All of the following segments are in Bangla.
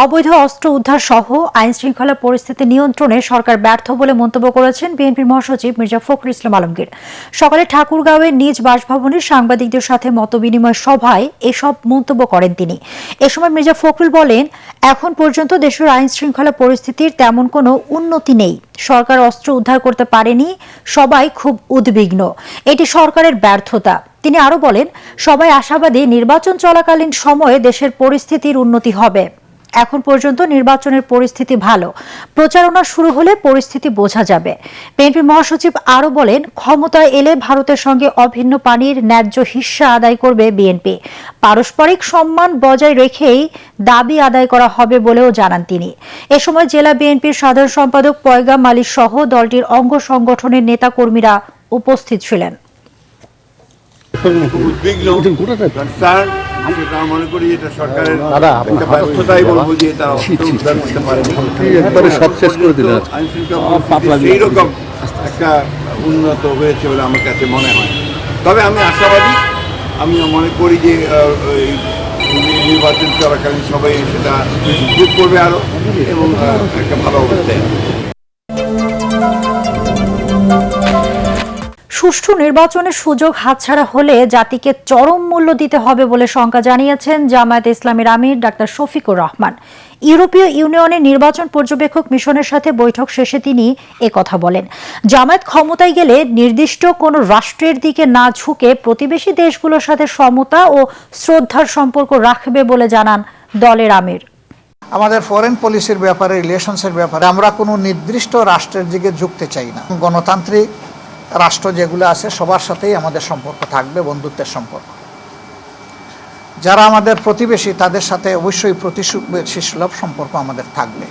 অবৈধ অস্ত্র উদ্ধার সহ আইন শৃঙ্খলা পরিস্থিতি নিয়ন্ত্রণে সরকার ব্যর্থ বলে মন্তব্য করেছেন বিএনপির মহাসচিব মির্জা ফখরুল ইসলাম আলমগীর। সকালে ঠাকুরগাঁওয়ের নিজ বাসভবনে সাংবাদিকদের সাথে মতবিনিময় সভায় এসব মন্তব্য করেন তিনি। এ সময় মির্জা ফখরুল বলেন, এখন পর্যন্ত দেশের আইন শৃঙ্খলা পরিস্থিতির তেমন কোনো উন্নতি নেই। সরকার অস্ত্র উদ্ধার করতে পারেনি, সবাই খুব উদ্বিগ্ন। এটি সরকারের ব্যর্থতা। তিনি আরো বলেন, সবাই আশাবাদী নির্বাচন চলাকালীন সময়ে দেশের পরিস্থিতির উন্নতি হবে। এখন পর্যন্ত নির্বাচনের পরিস্থিতি ভালো, প্রচারণা শুরু হলে পরিস্থিতি বোঝা যাবে। বিএনপি মহাসচিব আরো বলেন, ক্ষমতায় এলে ভারতের সঙ্গে অভিন্ন পানির ন্যায্য হিস্সা আদায় করবে বিএনপি। পারস্পরিক সম্মান বজায় রেখেই দাবি আদায় করা হবে বলেও জানান তিনি। এ সময় জেলা বিএনপির সাধারণ সম্পাদক পয়গাম আলী সহ দলটির অঙ্গ সংগঠনের নেতাকর্মীরা উপস্থিত ছিলেন। আমরা মনে করি এটা সরকারের একটা ব্যর্থতাই বলবো যে এটা উদ্ধার করতে পারেনি। সেই রকম একটা উন্নত হয়েছে বলে আমার কাছে মনে হয়। তবে আমি আশাবাদী, আমি মনে করি যে নির্বাচন চলাকালীন সবাই সেটা যোগ করবে আরো এবং একটা ভালো অবস্থায়। সুষ্ঠু নির্বাচনের সুযোগ হাতছাড়া হলে জাতিকে চরম মূল্য দিতে হবে বলে শঙ্কা জানিয়েছেন জামায়াতে ইসলামীর আমির ডাক্তার শফিকুর রহমান। ইউরোপীয় ইউনিয়নের নির্বাচন পর্যবেক্ষক মিশনের সাথে বৈঠক শেষে তিনি একথা বলেন। জামায়াত ক্ষমতায় গেলে নির্দিষ্ট কোনো রাষ্ট্রের দিকে না ঝুঁকে প্রতিবেশী দেশগুলোর সাথে সমতা ও শ্রদ্ধার সম্পর্ক রাখবে বলে জানান দলের আমির। আমাদের ফরেন পলিসির ব্যাপারে, রিলেশনসের ব্যাপারে আমরা কোনো নির্দিষ্ট রাষ্ট্রের দিকে ঝুঁকতে চাই না। গণতান্ত্রিক রাষ্ট্র যেগুলো আছে সবার সাথেই আমাদের সম্পর্ক থাকবে, বন্ধুত্বের সম্পর্ক। যারা আমাদের প্রতিবেশী তাদের সাথে অবশ্যই প্রতিবেশী সুলভ সম্পর্ক আমাদের থাকবে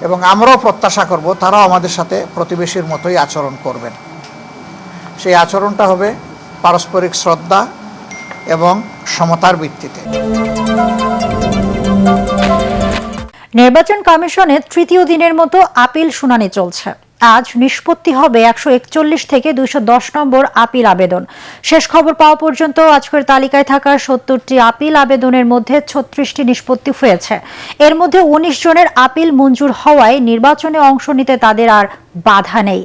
এবং আমরাও প্রত্যাশা করব তারাও আমাদের সাথে প্রতিবেশীর মতোই আচরণ করবেন। সেই আচরণটা হবে পারস্পরিক শ্রদ্ধা এবং সমতার ভিত্তিতে। নির্বাচন কমিশনের তৃতীয় দিনের মতো আপিল শুনানি চলছে। আজ নিষ্পত্তি হবে 141 থেকে 210 নম্বর আপিল আবেদন। শেষ খবর পাওয়া পর্যন্ত আজকের তালিকায় থাকা 70টি আপিল আবেদনের মধ্যে 36টি নিষ্পত্তি হয়েছে। এর মধ্যে 19 জনের আপিল মঞ্জুর হওয়ায় নির্বাচনে অংশ নিতে তাদের আর বাধা নেই।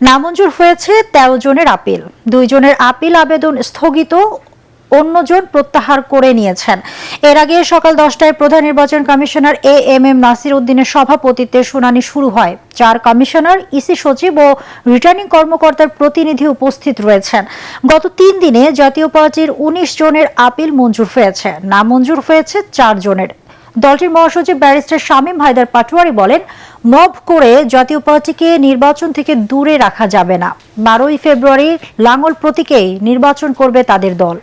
নামঞ্জুর হয়েছে 13 জনের আপিল। 2 জনের আপিল আবেদন স্থগিত, অন্যজন প্রত্যাহার করে নিয়েছেন। এর আগে সকাল 10টায় প্রধান নির্বাচন কমিশনার এএমএম নাসির উদ্দিনের সভাপতিত্বে শুনানি শুরু হয়। 4 কমিশনার, ইসি সচিব ও রিটার্নিং কর্মকর্তার প্রতিনিধি উপস্থিত রয়েছেন। গত 3 দিনে জাতীয় পার্টির 19 জনের আপিল মঞ্জুর হয়েছে, নামঞ্জুর হয়েছে 4 জনের। দলটির মহাসচিব ব্যারিস্টার শামীম হায়দার পাটোয়ারি বলেন, মব করে জাতীয় পার্টিকে নির্বাচন থেকে দূরে রাখা যাবে না। 12ই ফেব্রুয়ারি লাঙ্গল প্রতীকেই নির্বাচন করবে তাদের দল।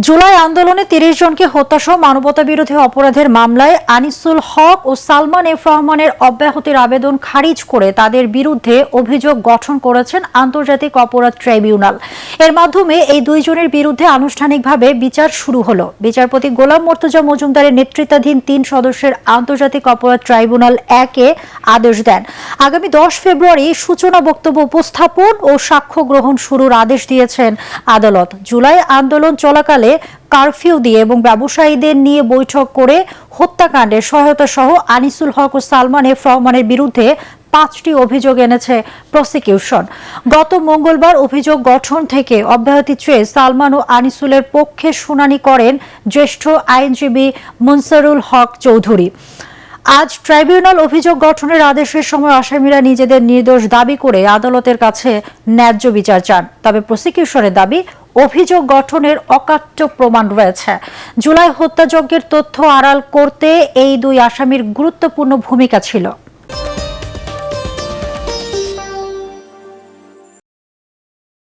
জুলাই আন্দোলনে 30 জনকে হত্যাসহ মানবতা বিরোধী অপরাধের মামলায় আনিসুল হক ও সালমান এফ রহমানের অব্যাহতির আবেদন খারিজ করে তাদের বিরুদ্ধে অভিযোগ গঠন করেছেন আন্তর্জাতিক অপরাধ ট্রাইব্যুনাল। এর মাধ্যমে এই 2 জনের বিরুদ্ধে আনুষ্ঠানিকভাবে বিচার শুরু হলো। বিচারপতি গোলাম মর্তুজা মজুমদারের নেতৃত্বাধীন 3 সদস্যের আন্তর্জাতিক অপরাধ ট্রাইব্যুনাল 1-এ আদেশ দেন। আগামী 10 ফেব্রুয়ারি সূচনা বক্তব্য উপস্থাপন ও সাক্ষ্য গ্রহণ শুরুর আদেশ দিয়েছেন আদালত। জুলাই আন্দোলন চলাকালে কারফিউ দিয়ে এবং ব্যবসায়ীদের নিয়ে বৈঠক করে হত্যাকাণ্ডে সহায়তা সহ আনিসুল হক ও সালমান এফ রহমানের বিরুদ্ধে 5টি অভিযোগ এনেছে প্রসিকিউশন। গত মঙ্গলবার অভিযোগ গঠন থেকে অব্যাহতি চেয়ে সালমান ও আনিসুলের পক্ষে শুনানি করেন জ্যেষ্ঠ আইনজীবী মুনসারুল হক চৌধুরী। আজ ট্রাইব্যুনাল অভিযোগ গঠনের আদেশের সময় আসামিরা নিজেদের নির্দোষ দাবি করে আদালতের কাছে ন্যায্য বিচার চান। তবে প্রসিকিউশনের দাবি, অভিযোগ গঠনের অকাট্য প্রমাণ রয়েছে। জুলাই হত্যাযজ্ঞের তথ্য আড়াল করতে এই 2 আসামির গুরুত্বপূর্ণ ভূমিকা ছিল।